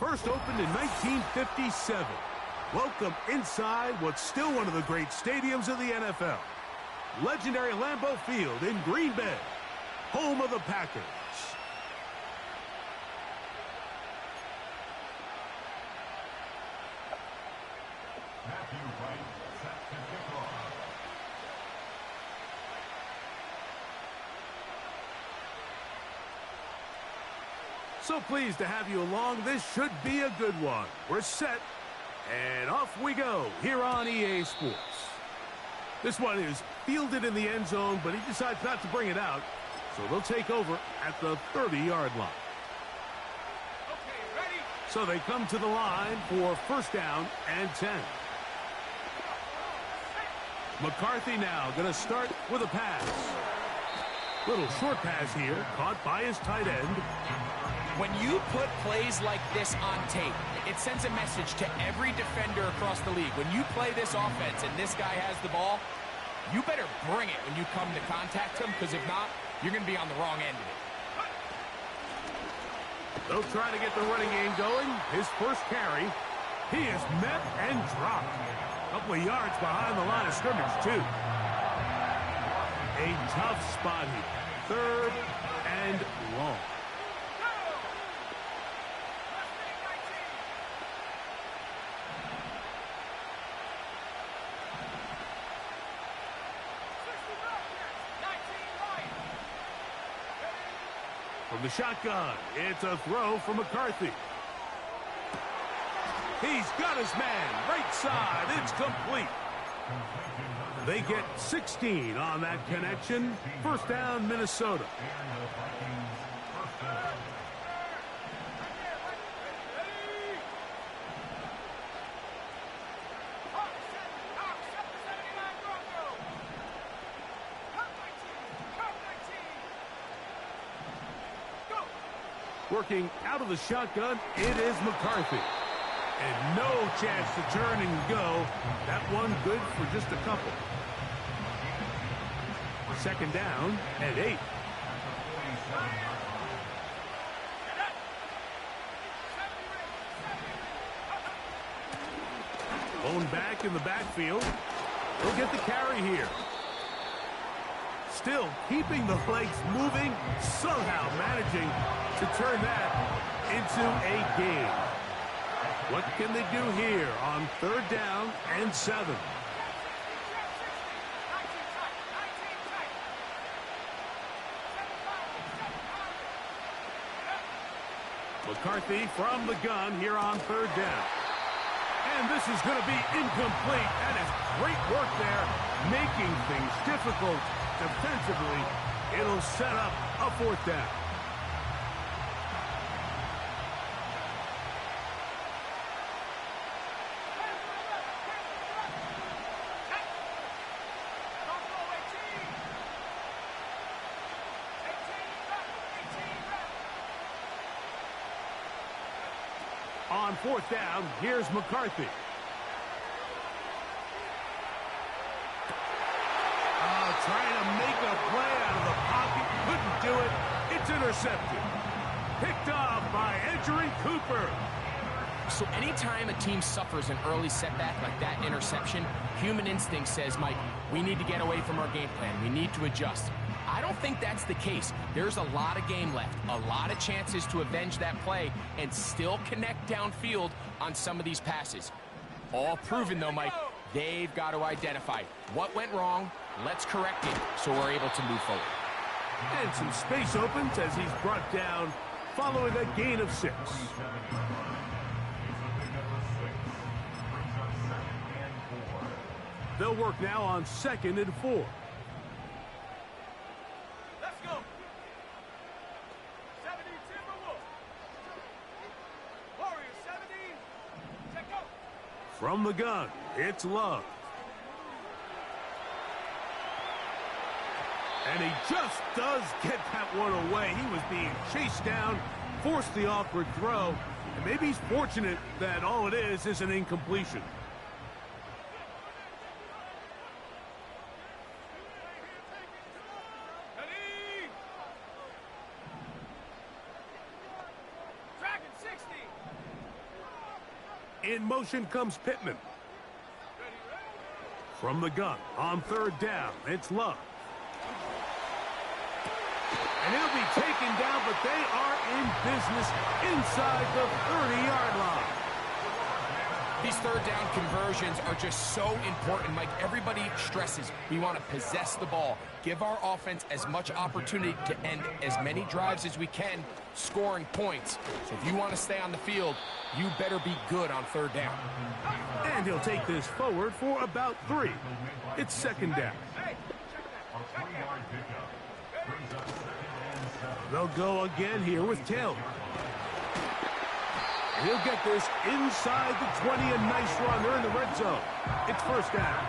First opened in 1957. Welcome inside what's still one of the great stadiums of the NFL. Legendary Lambeau Field in Green Bay, home of the Packers. So pleased to have you along. This should be a good one. We're set, and off we go here on EA Sports. This one is fielded in the end zone, but he decides not to bring it out, so they'll take over at the 30-yard line. Okay, ready? So they come to the line for first down and 10. McCarthy now going to start with a pass. Little short pass here, caught by his tight end. When you put plays like this on tape, it sends a message to every defender across the league. When you play this offense and this guy has the ball, you better bring it when you come to contact him, because if not, you're going to be on the wrong end of it. They'll try to get the running game going. His first carry, he is met and dropped. A couple of yards behind the line of scrimmage, too. A tough spot here. Third and long. From the shotgun, it's a throw from McCarthy. He's got his man, right side, it's complete. They get 16 on that connection. First down, Minnesota. Working out of the shotgun, it is McCarthy. And no chance to turn and go. That one good for just a couple. Second down and 8. Bone back in the backfield. He'll get the carry here. Still keeping the legs moving, somehow managing to turn that into a gain. What can they do here on third down and 7? McCarthy from the gun here on third down. And this is going to be incomplete. That is great work there, making things difficult defensively. It'll set up a fourth down. On fourth down, here's McCarthy. Trying to make a play out of the pocket. Couldn't do it. It's intercepted. Picked off by Edgerrin Cooper. So anytime a team suffers an early setback like that interception, human instinct says, Mike, we need to get away from our game plan. We need to adjust. I don't think that's the case. There's a lot of game left, a lot of chances to avenge that play and still connect downfield on some of these passes. All proven, though, Mike, they've got to identify what went wrong. Let's correct it so we're able to move forward. And some space opens as he's brought down following a gain of 6. They'll work now on 2nd and 4. Let's go. 70 Timberwolves. Warriors 70. Check out. From the gun, it's Love. And he just does get that one away. He was being chased down, forced the awkward throw, and maybe he's fortunate that all it is an incompletion. Dragon 60. In motion comes Pittman. From the gun on third down, it's Love. And he'll be taken down, but they are in business inside the 30-yard line. These third down conversions are just so important, Mike. Everybody stresses we want to possess the ball, give our offense as much opportunity to end as many drives as we can, scoring points. So if you want to stay on the field, you better be good on third down. And he'll take this forward for about 3. It's second down. They'll go again here with Taylor. He'll get this inside the 20, a nice run. They're in the red zone. It's first down.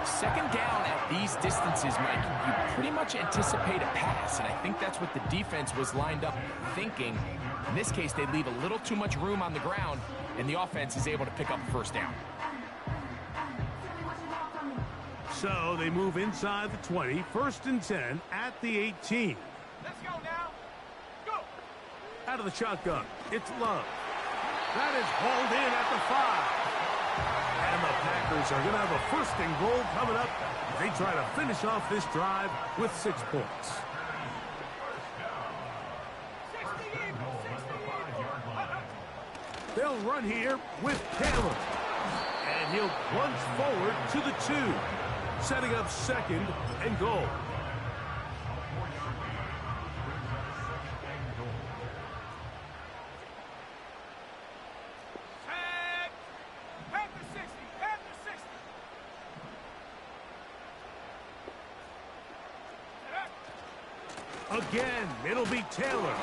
Second down at these distances, Mike, you pretty much anticipate a pass, and I think that's what the defense was lined up thinking. In this case, they leave a little too much room on the ground, and the offense is able to pick up a first down. So they move inside the 20, first and 10 at the 18. Let's go now. Go. Out of the shotgun, it's Love. That is hauled in at the 5. And the Packers are going to have a first and goal coming up. They try to finish off this drive with 6 points. 60. They'll run here with Taylor. And he'll plunge forward to the 2, setting up second and goal. Again, it'll be Taylor.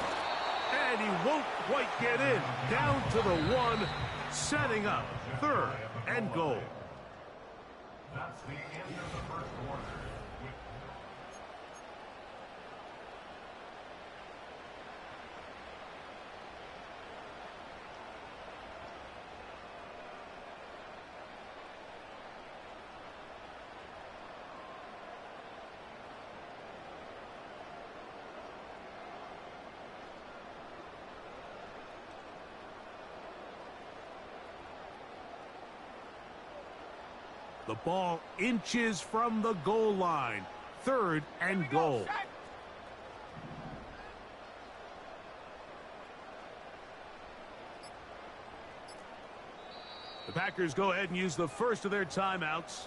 And he won't quite get in. Down to the 1, setting up third and goal. That's the end of the first quarter. The ball inches from the goal line. Third and goal. The Packers go ahead and use the first of their timeouts.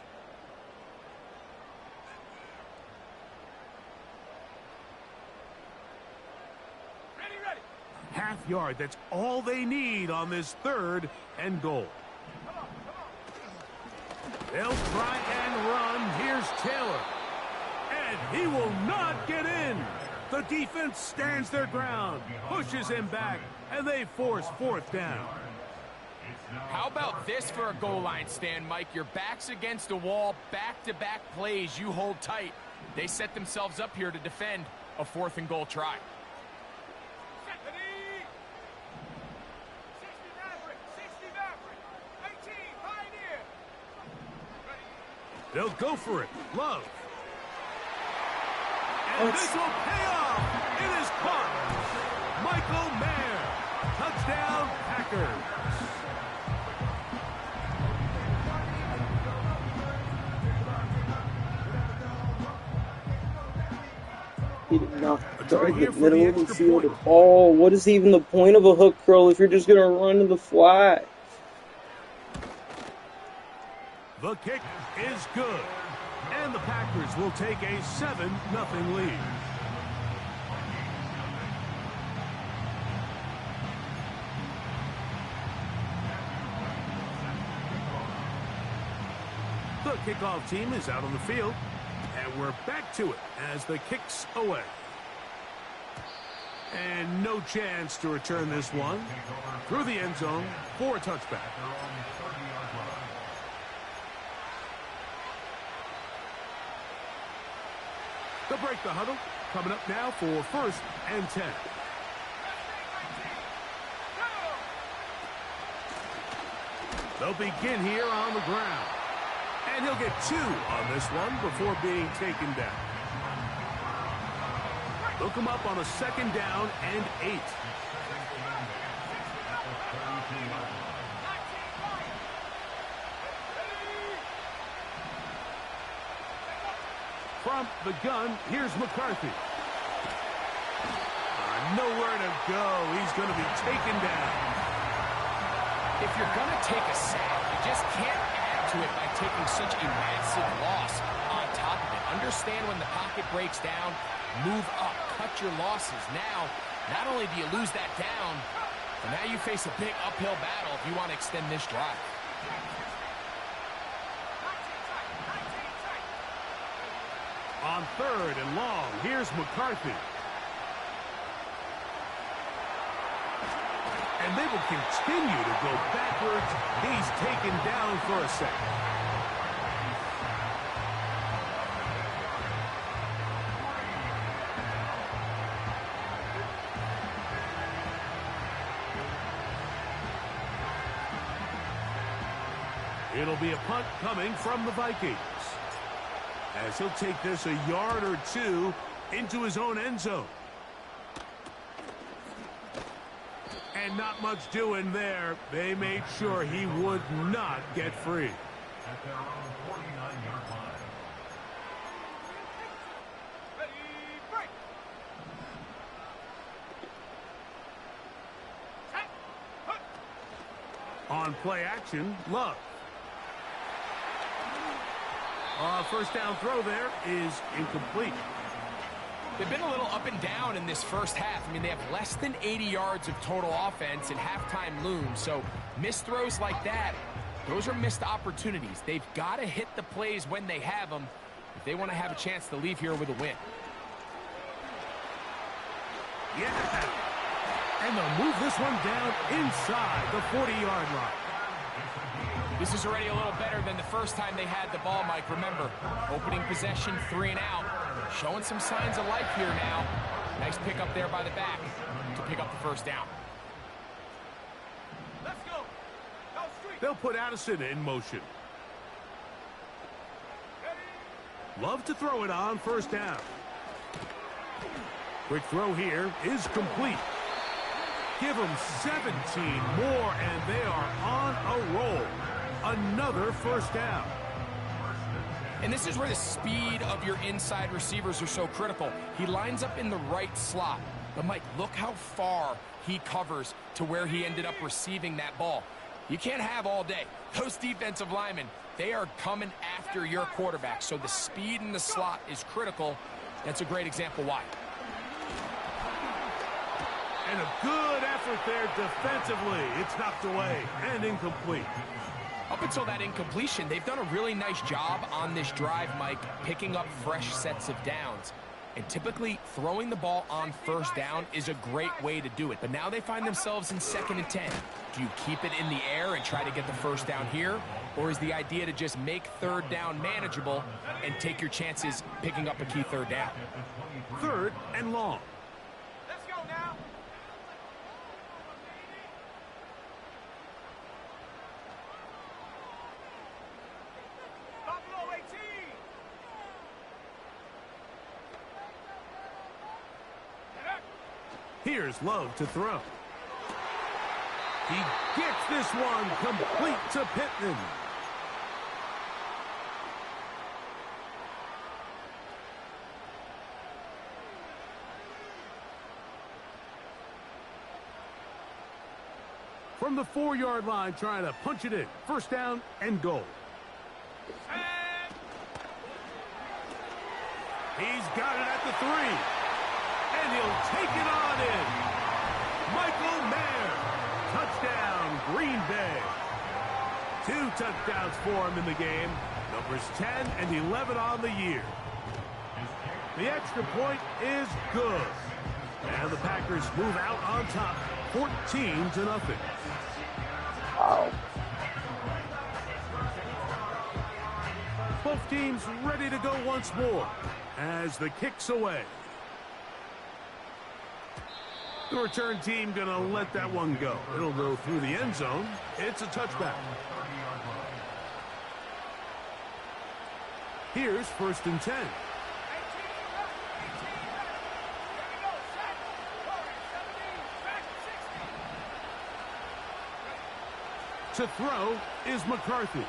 Ready. Half yard, that's all they need on this third and goal. They'll try and run. Here's Taylor. And he will not get in. The defense stands their ground, pushes him back, and they force fourth down. How about this for a goal line stand, Mike? Your back's against a wall, back-to-back plays, you hold tight. They set themselves up here to defend a fourth and goal try. 60 Maverick. 18 Pioneer. They'll go for it. Love. And this will pay off. It is caught. Michael Mayer. Touchdown, Packers. He did not target the middle of the field at all. What is even the point of a hook curl if you're just going to run to the fly? The kick is good. And the Packers will take a 7-0 lead. The kickoff team is out on the field. And we're back to it as the kick's away. And no chance to return this one through the end zone for a touchback. They'll break the huddle. Coming up now for first and 10. They'll begin here on the ground. And he'll get 2 on this one before being taken down. They'll come up on a second down and 8. From the gun, here's McCarthy. Nowhere to go. He's going to be taken down. If you're going to take a sack, you just can't add to it by taking such a massive loss on top of it. Understand when the pocket breaks down, move up, cut your losses. Now, not only do you lose that down, but now you face a big uphill battle if you want to extend this drive. On 3rd and long, here's McCarthy. And they will continue to go backwards. He's taken down for a second. It'll be a punt coming from the Vikings, as he'll take this a yard or two into his own end zone. And not much doing there. They made sure he would not get free. At their own 49-yard line. Ready, break. Set, put. On play action, Love. First down throw there is incomplete. They've been a little up and down in this first half. I mean, they have less than 80 yards of total offense and halftime looms. So missed throws like that, those are missed opportunities. They've got to hit the plays when they have them if they want to have a chance to leave here with a win. Yeah. And they'll move this one down inside the 40-yard line. This is already a little better than the first time they had the ball, Mike. Remember, opening possession, 3 and out. Showing some signs of life here now. Nice pick up there by the back to pick up the first down. Let's go. Go street. They'll put Addison in motion. Love to throw it on first down. Quick throw here is complete. Give them 17 more, and they are on a roll. Another first down. And this is where the speed of your inside receivers are so critical. He lines up in the right slot. But, Mike, look how far he covers to where he ended up receiving that ball. You can't have all day. Those defensive linemen, they are coming after your quarterback. So the speed in the slot is critical. That's a great example why. And a good effort there defensively. It's knocked away and incomplete. Up until that incompletion, they've done a really nice job on this drive, Mike, picking up fresh sets of downs. And typically, throwing the ball on first down is a great way to do it. But now they find themselves in 2nd and 10. Do you keep it in the air and try to get the first down here? Or is the idea to just make 3rd down manageable and take your chances picking up a key 3rd down? 3rd and long. Let's go now. W13. Here's Love to throw. He gets this one complete to Pittman. From the 4-yard line, trying to punch it in. First down and goal. And He's got it at the 3. And he'll take it on in. Michael Mayer. Touchdown, Green Bay. 2 touchdowns for him in the game. Numbers 10 and 11 on the year. The extra point is good. And the Packers move out on top, 14-0. Wow. Both teams ready to go once more as the kick's away. The return team going to let that one go. It'll go through the end zone. It's a touchback. Here's 1st and 10. 18 left. 18 left. Here we go. Set. Forward. 17. Back. 60. To throw is McCarthy.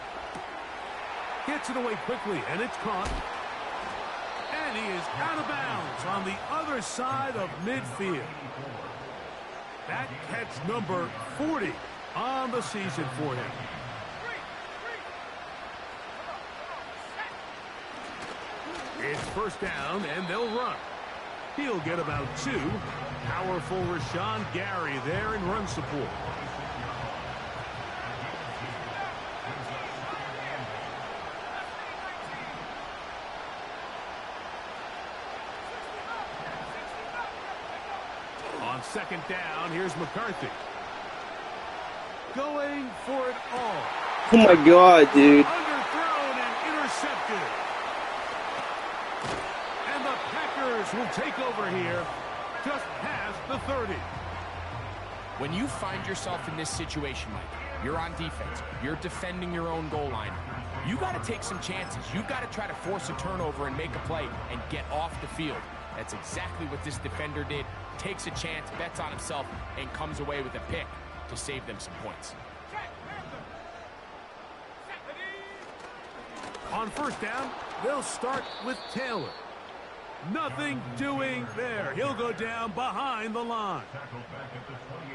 Gets it away quickly, and it's caught. he is out of bounds on the other side of midfield. That catch number 40 on the season for him. It's first down, and they'll run. He'll get about 2. Powerful Rashawn Gary there in run support. On second down, here's McCarthy. Going for it all. Oh my God, dude. Underthrown and intercepted. And the Packers will take over here just past the 30. When you find yourself in this situation, Mike, you're on defense, you're defending your own goal line, you got to take some chances. You got to try to force a turnover and make a play and get off the field. That's exactly what this defender did. Takes a chance, bets on himself, and comes away with a pick to save them some points. On first down, they'll start with Taylor. Nothing doing there. He'll go down behind the line.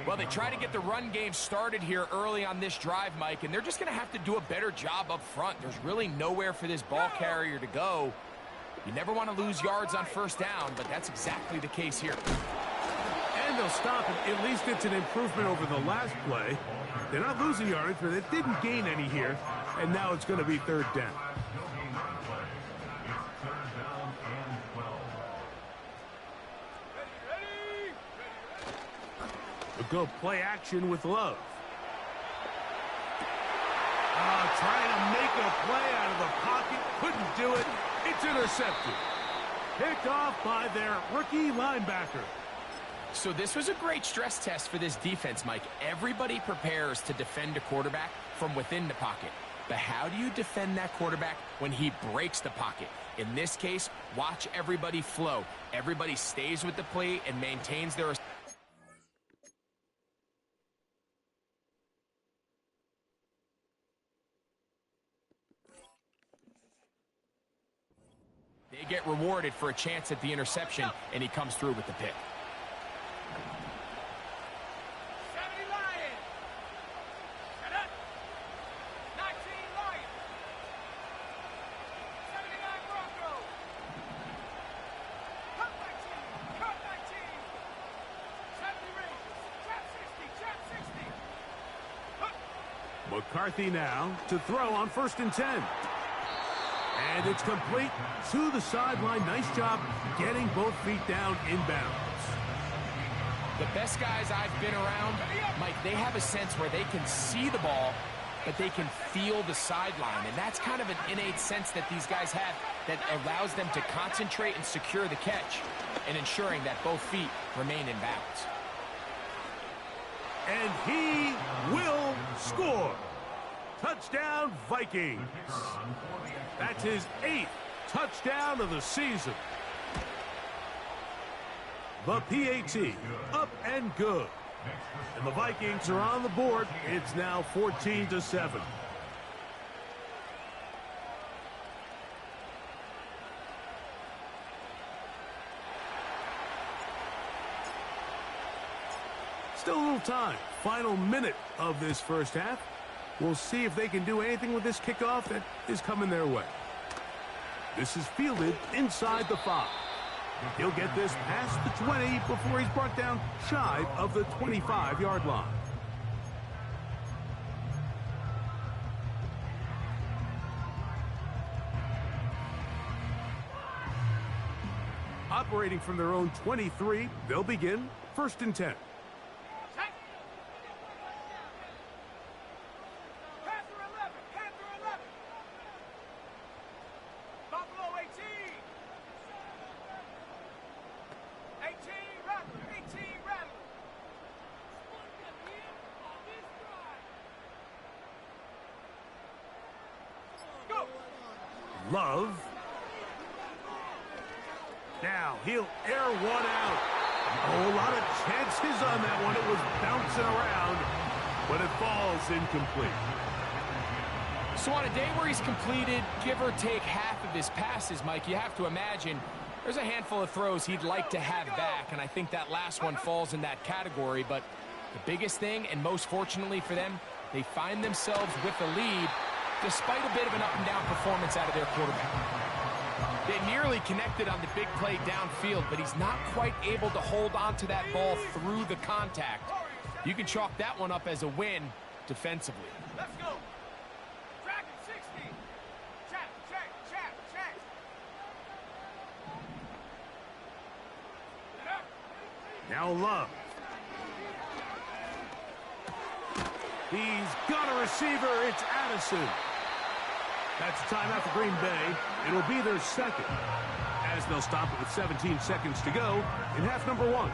Well, they try to get the run game started here early on this drive, Mike, and they're just going to have to do a better job up front. There's really nowhere for this ball carrier to go. You never want to lose yards on first down, but that's exactly the case here. And they'll stop it. At least it's an improvement over the last play. They're not losing yards, but they didn't gain any here, and now it's going to be third down. We'll go play action with Love. Trying to make a play out of the pocket. Couldn't do it. It's intercepted. Picked off by their rookie linebacker. So this was a great stress test for this defense, Mike. Everybody prepares to defend a quarterback from within the pocket. But how do you defend that quarterback when he breaks the pocket? In this case, watch everybody flow. Everybody stays with the play and maintains their... They get rewarded for a chance at the interception, and he comes through with the pick. 70 Lions. Set up. 19 Lions. 79 Broncos. Cut 19. Cut 19. 70 Rangers. Trap 60. Trap 60. McCarthy now to throw on 1st and 10. And it's complete to the sideline. Nice job getting both feet down inbounds. The best guys I've been around, Mike, they have a sense where they can see the ball, but they can feel the sideline. And that's kind of an innate sense that these guys have that allows them to concentrate and secure the catch and ensuring that both feet remain in bounds. And he will score. Touchdown, Vikings. That's his 8th touchdown of the season. The PAT, up and good. And the Vikings are on the board. It's now 14-7. Still a little time. Final minute of this first half. We'll see if they can do anything with this kickoff that is coming their way. This is fielded inside the 5. He'll get this past the 20 before he's brought down shy of the 25-yard line. Operating from their own 23, they'll begin 1st and 10. Love. Now he'll air one out. Oh, a lot of chances on that one. It was bouncing around, but it falls incomplete. So on a day where he's completed, give or take half of his passes, Mike, you have to imagine There's a handful of throws he'd like to have back, and I think that last one falls in that category. But the biggest thing, and most fortunately for them, they find themselves with the lead despite a bit of an up-and-down performance out of their quarterback. They nearly connected on the big play downfield, but he's not quite able to hold on to that ball through the contact. You can chalk that one up as a win defensively. Let's go. Dragon 60. Check, check, check, check. Now Love. He's got a receiver. It's Addison. That's a timeout for Green Bay. It'll be their second, as they'll stop it with 17 seconds to go in half number 1.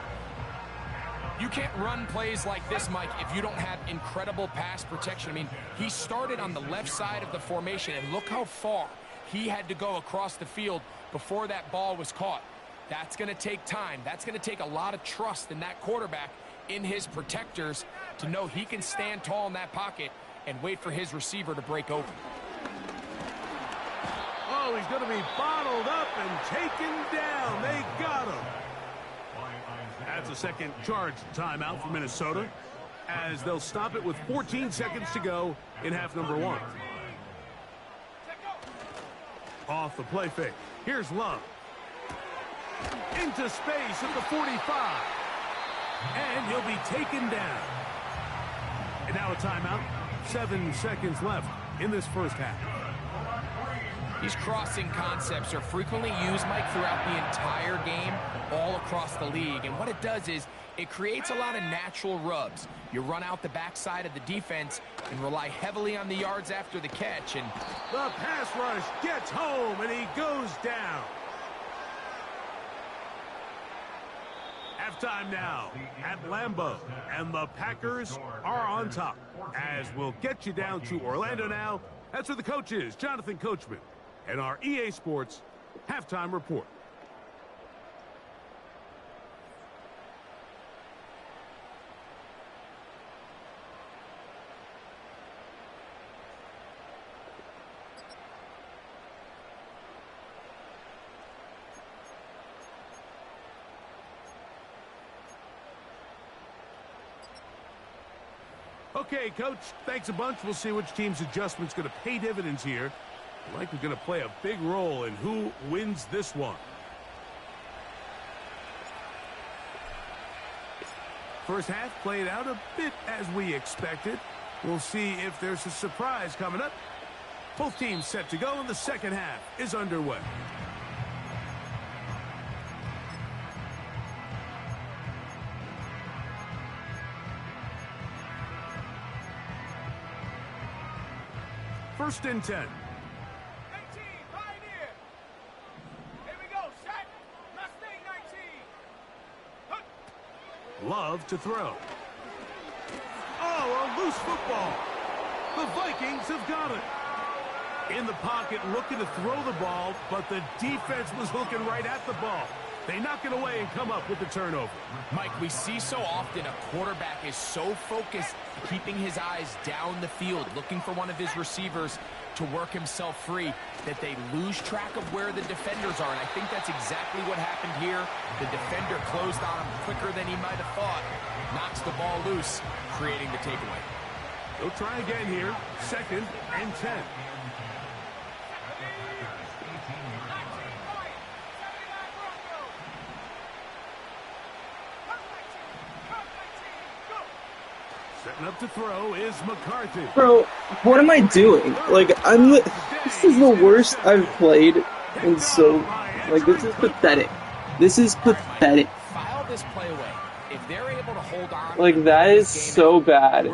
You can't run plays like this, Mike, if you don't have incredible pass protection. I mean, he started on the left side of the formation, and look how far he had to go across the field before that ball was caught. That's going to take time. That's going to take a lot of trust in that quarterback, in his protectors, to know he can stand tall in that pocket and wait for his receiver to break open. Oh, he's going to be bottled up and taken down. They got him. That's a second charge timeout for Minnesota, as they'll stop it with 14 seconds to go in half number 1. Off the play fake. Here's Love. Into space at the 45. And he'll be taken down. And now a timeout. 7 seconds left in this first half. These crossing concepts are frequently used, Mike, throughout the entire game, all across the league. And what it does is it creates a lot of natural rubs. You run out the backside of the defense and rely heavily on the yards after the catch. And the pass rush gets home, and he goes down. Halftime now at Lambeau, and the Packers are on top. As we'll get you down to Orlando now. That's where the coach is, Jonathan Coachman, and our EA Sports Halftime Report. Okay, Coach, thanks a bunch. We'll see which team's adjustment's going to pay dividends here. Likely going to play a big role in who wins this one. First half played out a bit as we expected. We'll see if there's a surprise coming up. Both teams set to go, and the second half is underway. First and 10. 18, Pioneer. Here we go, set. Mustang 19. Love to throw. Oh, a loose football. The Vikings have got it. In the pocket, looking to throw the ball, but the defense was looking right at the ball. They knock it away and come up with the turnover. Mike, we see so often a quarterback is so focused, keeping his eyes down the field, looking for one of his receivers to work himself free, that they lose track of where the defenders are. And I think that's exactly what happened here. The defender closed on him quicker than he might have thought. Knocks the ball loose, creating the takeaway. They'll try again here. Second and 10. Setting up to throw is McCarthy. Bro, what am I doing? Like, this is the worst I've played, and so, like, this is pathetic. This is pathetic. File this play away. If they're able to hold on, like, that is so bad.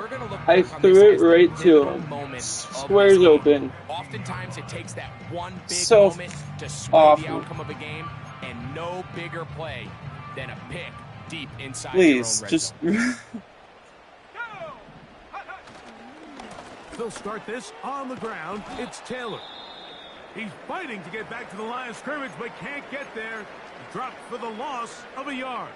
I threw it right to him. Squares open. Oftentimes it takes that one big So moment to sway awful. the outcome of a game, and no bigger play than a pick deep inside Please, your own red just... zone. They'll start this on the ground. It's Taylor. He's fighting to get back to the line of scrimmage, but can't get there. Dropped for the loss of a yard.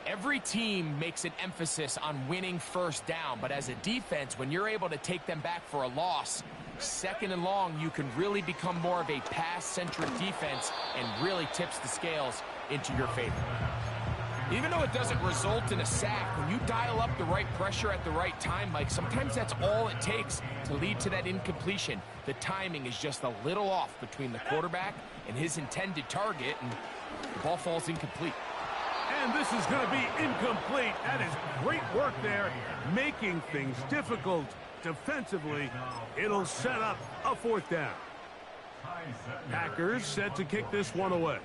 Every team makes an emphasis on winning first down, but as a defense, when you're able to take them back for a loss, Second and long, you can really become more of a pass-centric defense and really tips the scales into your favor. Even though it doesn't result in a sack, when you dial up the right pressure at the right time, Mike, sometimes that's all it takes to lead to that incompletion. The timing is just a little off between the quarterback and his intended target, and the ball falls incomplete. And this is going to be incomplete. That is great work there, making things difficult defensively. It'll set up a fourth down. Packers set to kick this one away,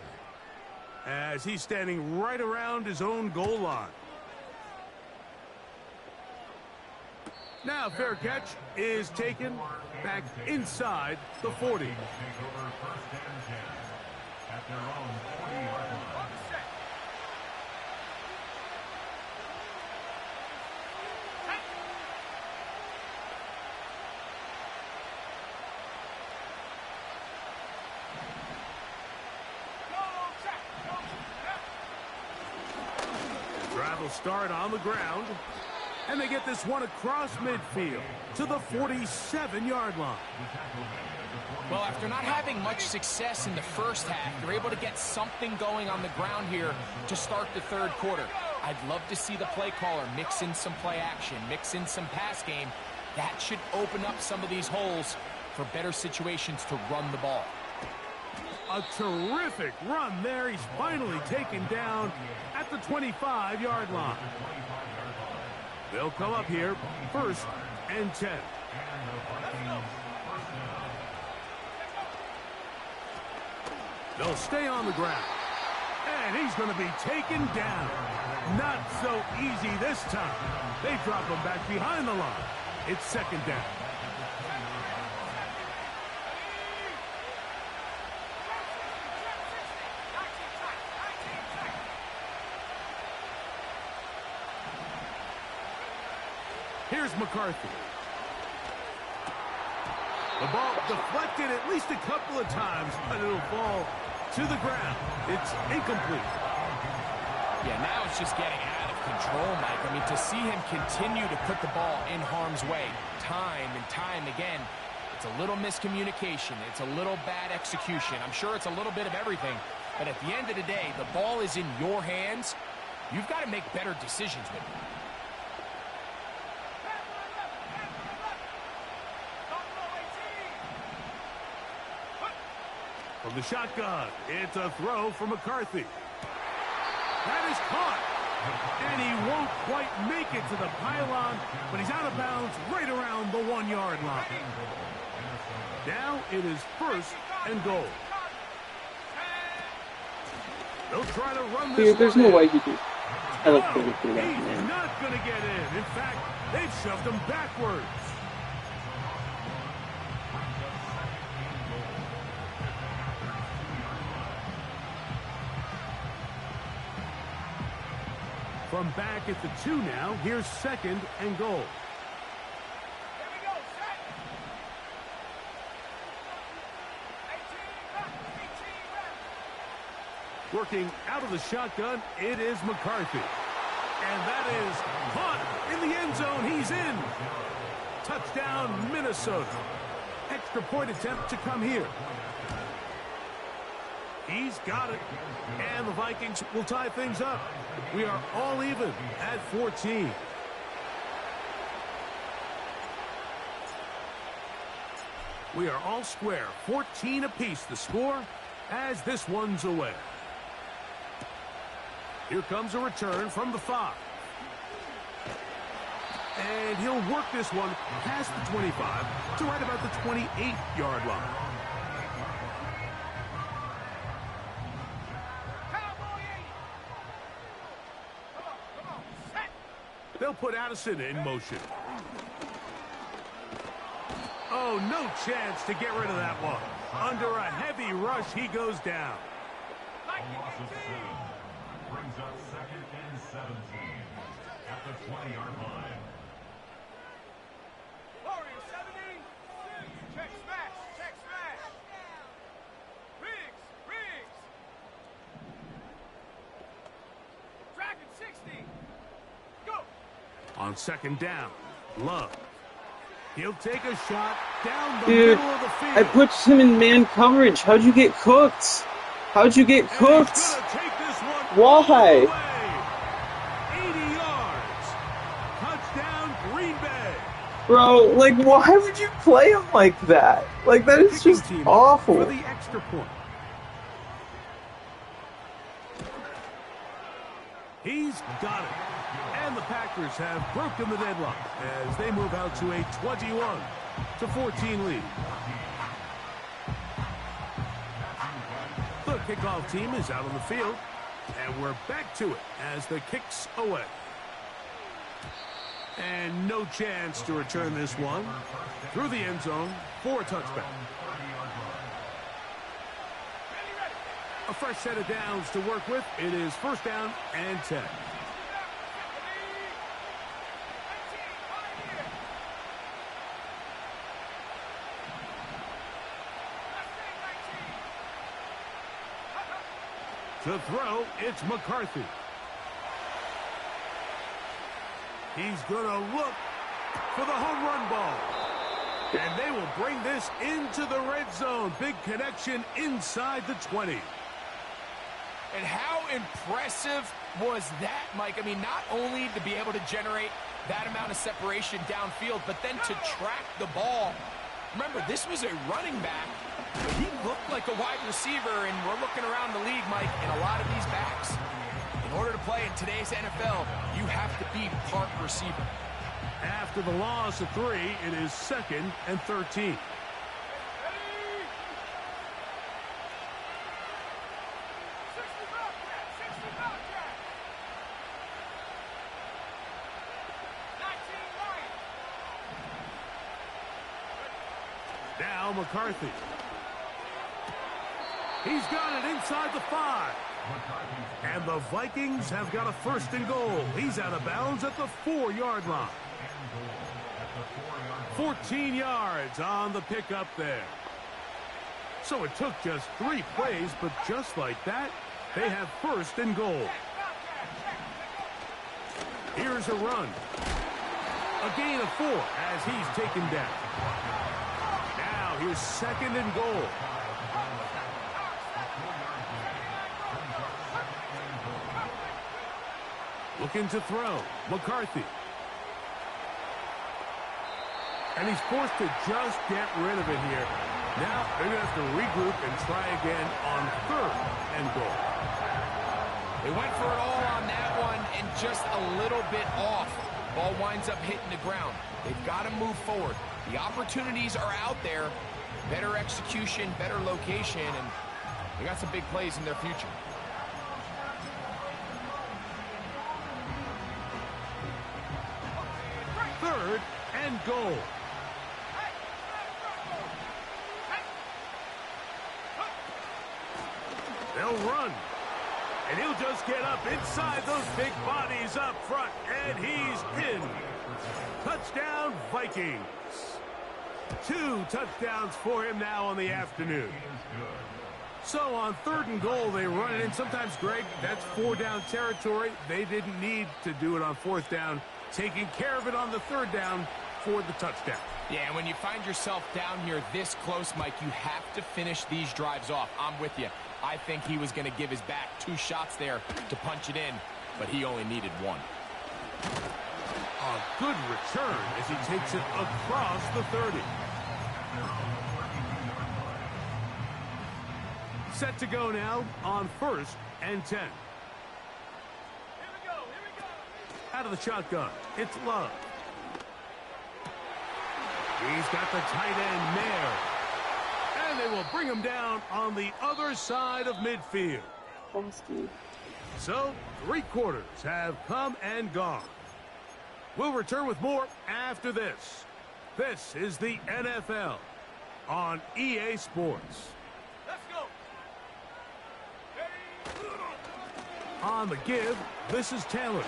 as he's standing right around his own goal line. Now fair catch is taken back inside the 40. Drive will start on the ground, and they get this one across midfield to the 47-yard line. Well, after not having much success in the first half, they're able to get something going on the ground here to start the third quarter. I'd love to see the play caller mix in some play action, mix in some pass game. That should open up some of these holes for better situations to run the ball. A terrific run there. He's finally taken down at the 25-yard line. They'll come up here, 1st and 10. They'll stay on the ground. And he's going to be taken down. Not so easy this time. They drop him back behind the line. It's 2nd down. Here's McCarthy. The ball deflected at least a couple of times, but it'll fall to the ground. It's incomplete. Yeah, now it's just getting out of control, Mike. I mean, to see him continue to put the ball in harm's way time and time again, it's a little miscommunication. It's a little bad execution. I'm sure it's a little bit of everything, but at the end of the day, the ball is in your hands. You've got to make better decisions with it. From the shotgun, it's a throw for McCarthy. That is caught. And he won't quite make it to the pylon, but he's out of bounds right around the 1-yard line. Now it is 1st and goal. They'll try to run this. Dude, there's no way he could. I look No, forward to that, he's man. not going to get in. In fact, they've shoved him backwards. From back at the 2 now, here's 2nd and goal. Here we go, set. 18 back. Working out of the shotgun, it is McCarthy. And that is caught in the end zone. He's in. Touchdown, Minnesota. Extra point attempt to come here. He's got it. And the Vikings will tie things up. We are all even at 14. We are all square. 14 apiece the score as this one's away. Here comes a return from the 5. And he'll work this one past the 25 to right about the 28-yard line. They'll put Addison in motion. Oh, no chance to get rid of that one. Under a heavy rush, he goes down. Loss of 7 brings up 2nd and 17 at the 20-yard line. Warrior 70. Check smash. Check smash. Riggs. Riggs. Dragon 60. Go. On 2nd down, Love. He'll take a shot down the Dude, middle of the field. I put him in man coverage. How'd you get cooked? How'd you get And cooked? he's gonna take this one Why? all the way. 80 yards. Touchdown, Green Bay. Bro, like, why would you play him like that? Like, that is just Team awful. for the extra point. He's got it. And the Packers have broken the deadlock as they move out to a 21-14 lead. The kickoff team is out on the field, and we're back to it as the kick's away. And no chance to return this one through the end zone for a touchback. A fresh set of downs to work with. It is first down and 10. To throw, it's McCarthy. He's going to look for the home run ball. And they will bring this into the red zone. Big connection inside the 20. And how impressive was that, Mike? I mean, not only to be able to generate that amount of separation downfield, but then to track the ball. Remember, this was a running back, but he looked like a wide receiver, and we're looking around the league, Mike, and a lot of these backs, in order to play in today's NFL, you have to be part receiver. After the loss of 3, it is 2nd and 13. Now McCarthy. He's got it inside the 5. And the Vikings have got a first and goal. He's out of bounds at the 4-yard line. 14 yards on the pickup there. So it took just 3 plays, but just like that, they have first and goal. Here's a run. A gain of 4 as he's taken down. Now here's 2nd and goal. Looking to throw. McCarthy. And he's forced to just get rid of it here. Now they're going to have to regroup and try again on 3rd and goal. They went for it all on that one and just a little bit off. Ball winds up hitting the ground. They've got to move forward. The opportunities are out there. Better execution, better location, and they got some big plays in their future. Third and goal. They'll run. And he'll just get up inside those big bodies up front. And he's in. Touchdown, Vikings. 2 touchdowns for him now on the afternoon. So on 3rd and goal, they run it in. Sometimes, Greg, that's 4-down territory. They didn't need to do it on 4th down. Taking care of it on the 3rd down for the touchdown. Yeah, when you find yourself down here this close, Mike, you have to finish these drives off. I'm with you. I think he was going to give his back 2 shots there to punch it in, but he only needed 1. A good return as he takes it across the 30. Set to go now on 1st and 10. Here we go. Out of the shotgun, it's Love. He's got the tight end Mayer. And they will bring him down on the other side of midfield. So, 3 quarters have come and gone. We'll return with more after this. This is the NFL on EA Sports. Let's go. On the give, this is Taylor.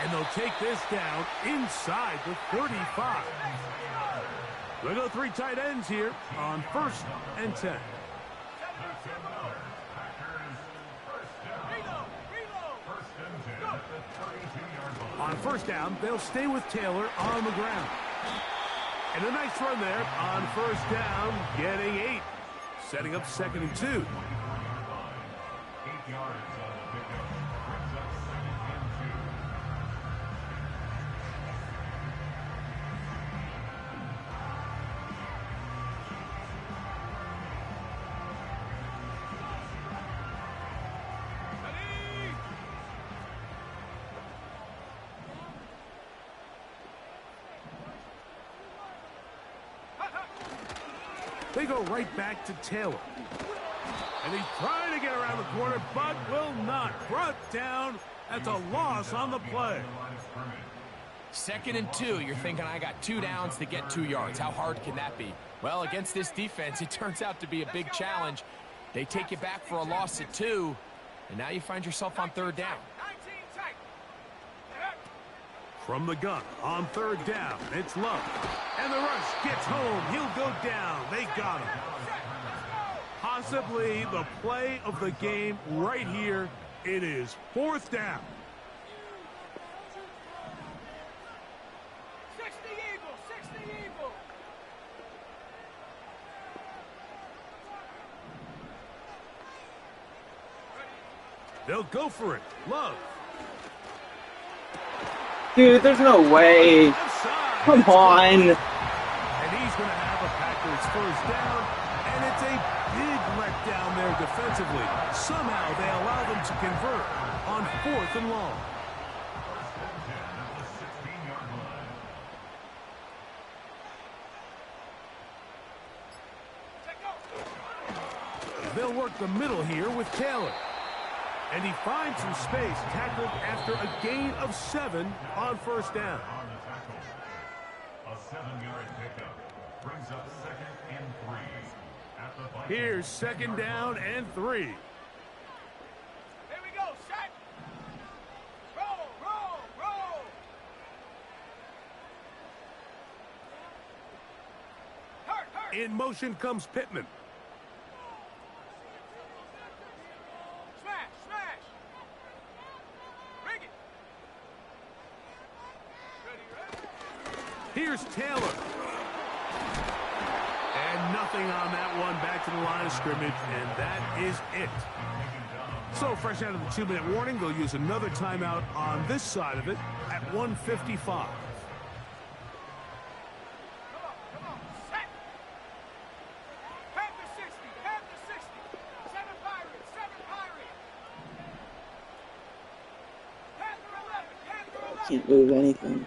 And they'll take this down inside the 35. We'll go 3 tight ends here on 1st and 10. On 1st down, they'll stay with Taylor on the ground. And a nice run there on first down, getting 8. Setting up 2nd and 2. 8 yards on the pickup. Brings up 2nd and 2. They go right back to Taylor. And he's trying to get around the corner, but will not. Brought down. That's a loss on the play. 2nd and 2. You're thinking, I got 2 downs to get 2 yards. How hard can that be? Well, against this defense, it turns out to be a big challenge. They take you back for a loss at 2, and now you find yourself on 3rd down. From the gun on 3rd down, it's Love. And the rush gets home. He'll go down. They got him. Possibly the play of the game right here. It is 4th down. 60 Eagles, 60 Eagles. They'll go for it. Love. Dude, there's no way. Come on. And he's going to have a Packers first down. And it's a big letdown there defensively. Somehow they allow them to convert on 4th and long. They'll work the middle here with Taylor. And he finds some space, tackled after a gain of 7 on first down. On the tackle. A 7-yard pickup. Brings up 2nd and 3. At the Vikings. Here's 2nd down and 3. Here we go, set. Roll, roll, roll. Hurt, hurt. In motion comes Pittman. Smash, smash. Bring it. Ready, ready. Here's Taylor. And nothing on that one. Back to the line of scrimmage, and that is it. So, fresh out of the 2-minute warning, they'll use another timeout on this side of it at 1:55. Come on, set. Panther 60, Panther 60. 7 Pirates, 7 Pirates. Panther 11, Panther 11. Can't move anything.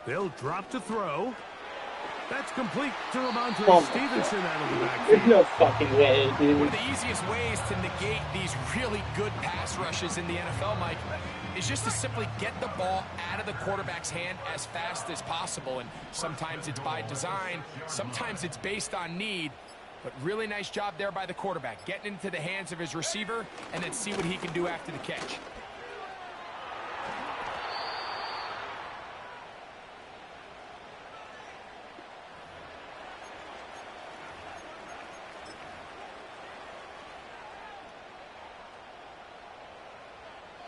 They'll drop to throw. That's complete to Oh Ramondre my Stevenson out of the There's backfield. no fucking way, One dude. of the easiest ways to negate these really good pass rushes in the NFL, Mike, is just to simply get the ball out of the quarterback's hand as fast as possible. And sometimes it's by design, sometimes it's based on need. But really nice job there by the quarterback, getting into the hands of his receiver and then see what he can do after the catch.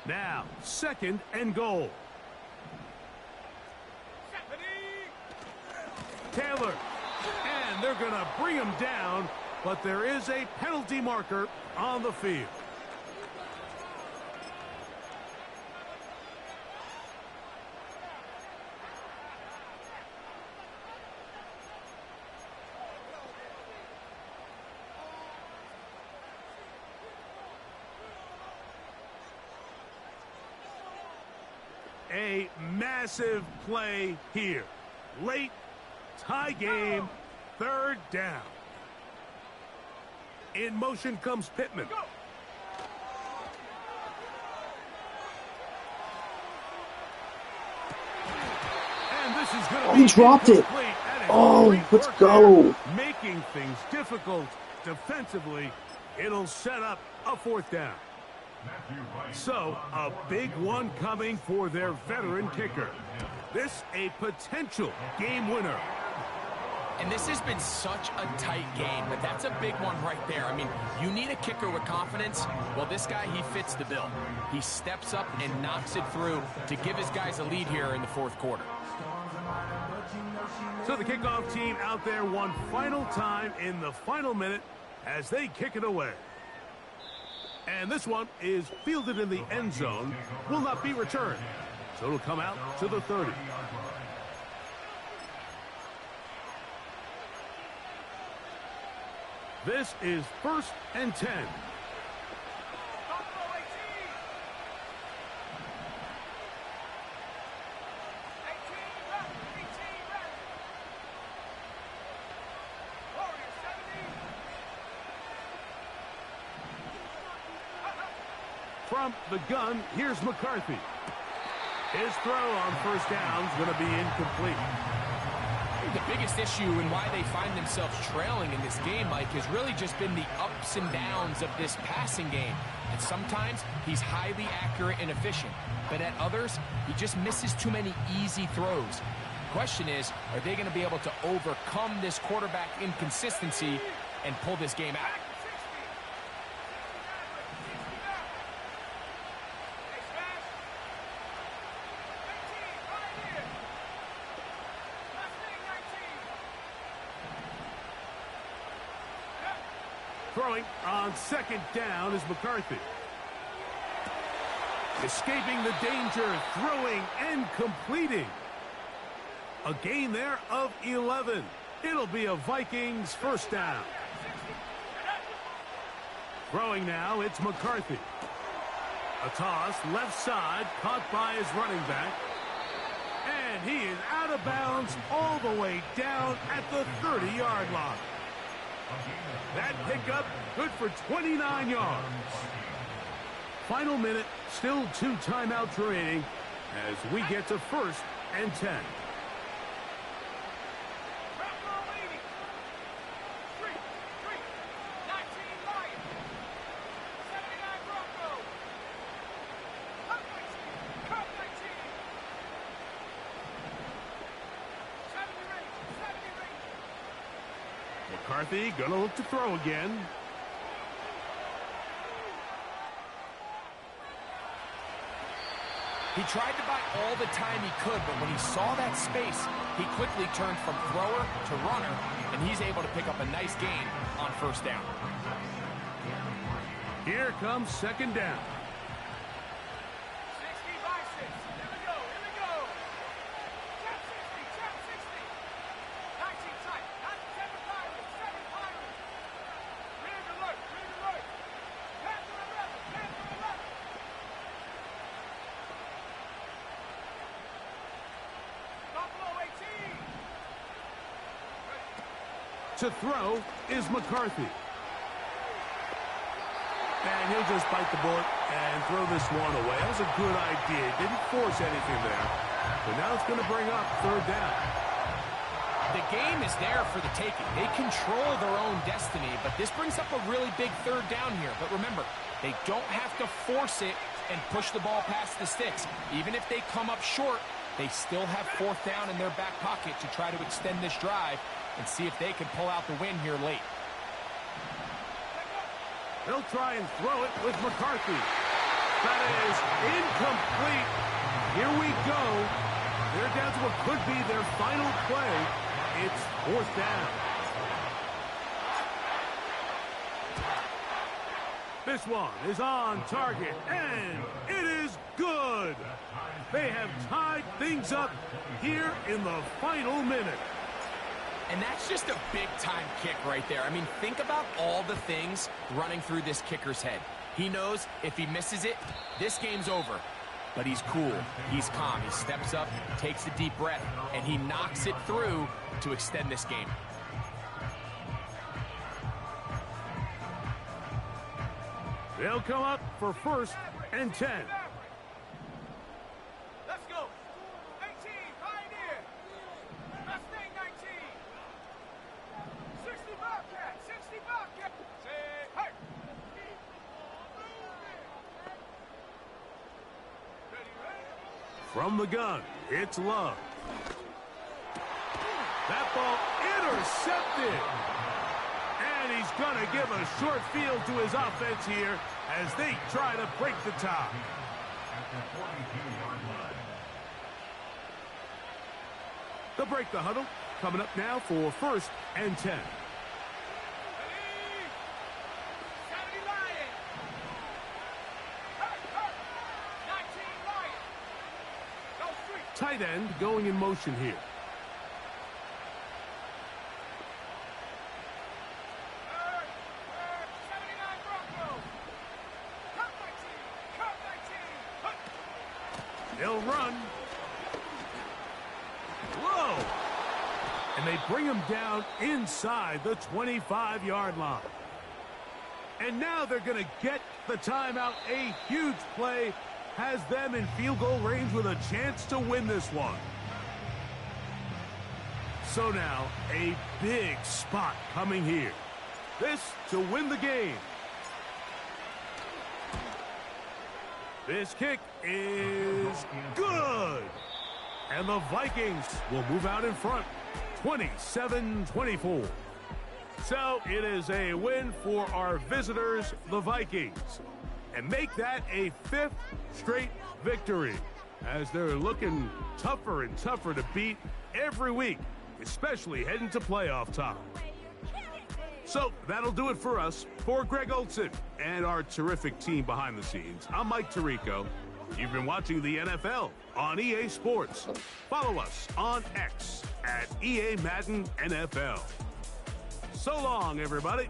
Now, 2nd and goal. Taylor. And they're going to bring him down, but there is a penalty marker on the field. A massive play here. Late, tie game, 3rd down. In motion comes Pittman. And this is going to He dropped it. Oh, let's go. Making things difficult defensively. It'll set up a 4th down. So, a big one coming for their veteran kicker. This a potential game winner. And this has been such a tight game, but that's a big one right there. I mean, you need a kicker with confidence. Well, this guy, he fits the bill. He steps up and knocks it through to give his guys a lead here in the fourth quarter. So the kickoff team out there one final time in the final minute as they kick it away. And this one is fielded in the end zone, will not be returned. So it'll come out to the 30. This is 1st and 10. From the gun, here's McCarthy. His throw on first down is going to be incomplete. The biggest issue and why they find themselves trailing in this game, Mike, has really just been the ups and downs of this passing game. And sometimes he's highly accurate and efficient, but at others, he just misses too many easy throws. The question is, are they going to be able to overcome this quarterback inconsistency and pull this game out? Throwing on second down is McCarthy. Escaping the danger, throwing and completing. A gain there of 11. It'll be a Vikings first down. Throwing now, it's McCarthy. A toss, left side, caught by his running back. And he is out of bounds all the way down at the 30-yard line. That pickup, good for 29 yards. Final minute, still 2 timeouts remaining as we get to 1st and 10. McCarthy gonna look to throw again. He tried to buy all the time he could, but when he saw that space, he quickly turned from thrower to runner, and he's able to pick up a nice gain on first down. Here comes second down. 60 by 6. Here we go. Trap 60. 19 tight. 7 Pirates. Ready to work. Panther 11. Buffalo 18. To throw is McCarthy. And he'll just bite the bullet and throw this one away. That was a good idea. Didn't force anything there. But now it's going to bring up third down. The game is there for the taking. They control their own destiny, but this brings up a really big third down here. But remember, they don't have to force it and push the ball past the sticks. Even if they come up short, they still have fourth down in their back pocket to try to extend this drive and see if they can pull out the win here late. They'll try and throw it with McCarthy. That is incomplete. Here we go. They're down to what could be their final play. It's fourth down. This one is on target, and it is good. They have tied things up here in the final minute. And that's just a big-time kick right there. I mean, think about all the things running through this kicker's head. He knows if he misses it, this game's over. But he's cool. He's calm. He steps up, takes a deep breath, and he knocks it through to extend this game. They'll come up for 1st and 10. Let's go. 18, Pioneer. Mustang 19. 60 Bobcat. Say, hey. Ready. From the gun, it's Love. That ball intercepted. And he's going to give a short field to his offense here as they try to break the tie. At the 42-yard line. They'll break the huddle. Coming up now for 1st and 10. Tight end going in motion here. They'll run. Whoa! And they bring him down inside the 25-yard line. And now they're going to get the timeout. A huge play has them in field goal range with a chance to win this one. So now, a big spot coming here. This to win the game. This kick is good. And the Vikings will move out in front, 27-24. So it is a win for our visitors, the Vikings, and make that a 5th straight victory as they're looking tougher and tougher to beat every week, especially heading to playoff time. So that'll do it for us. For Greg Olson and our terrific team behind the scenes, I'm Mike Tirico. You've been watching the NFL on EA Sports. Follow us on X at EA Madden NFL. So long, everybody.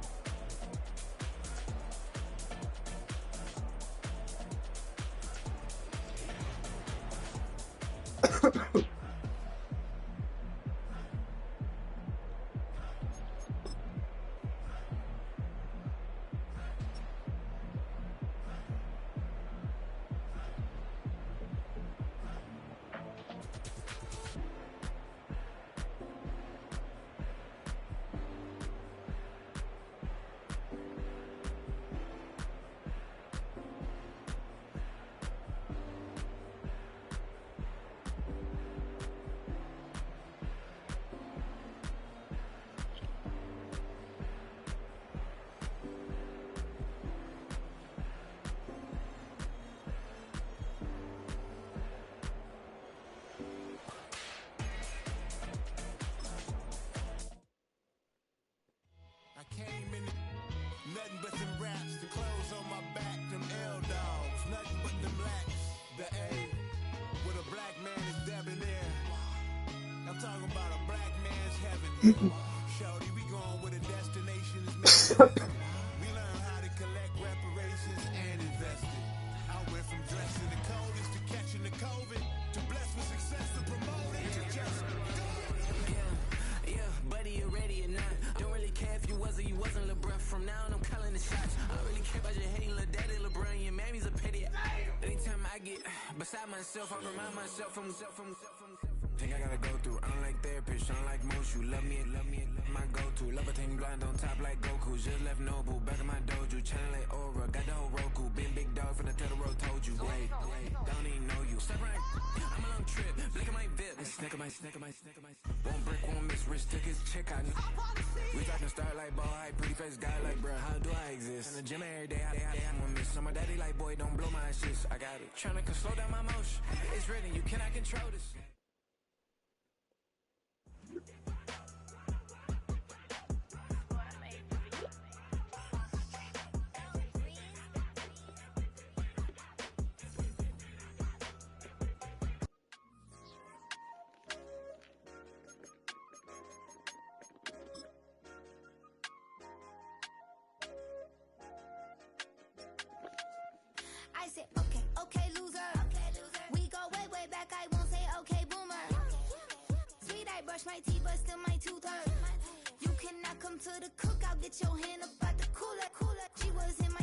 Nothing but them raps, the clothes on my back, them L-dogs. Nothing but them blacks, the A, with a black man is debonair. I'm talking about a black man's heaven. Shorty, we going where the destination is made. We learn how to collect reparations and invest it. I went from dressing the coldest to catching the COVID, to blessed with success to promote it, to just do it. Yeah, buddy, you ready or not? Don't really care if you was or you wasn't LeBron. From now on, I'm calling the shots. I don't really care about your hating little daddy LeBron. Your mammy's a pity. Anytime I get beside myself, I remind myself from think I gotta go through. I don't like therapists, I don't like most. You love me, my go-to. Love a team blind on top like Goku. Just left Noble, back in my dojo. Channel like Aura, got the whole Roku. Big dog from the Tether Road told you. Wait, don't even know you. Step right, I'm a long trip. Blick at my VIP. Snicker my. One brick, one miss. Rich took his chick out. We talking start like ball hype. Pretty face guy like, bruh, how do I exist? In the gym every day, I'm gonna miss. So my daddy like, boy, don't blow my shit. I got it. Tryna slow down my motion. It's written, you cannot control this. I said, okay, loser. We go way back, I won't say okay, boomer. Sweet, I brush my teeth, but still my tooth hurt. You cannot come to the cookout, get your hand up out the cooler. She was in my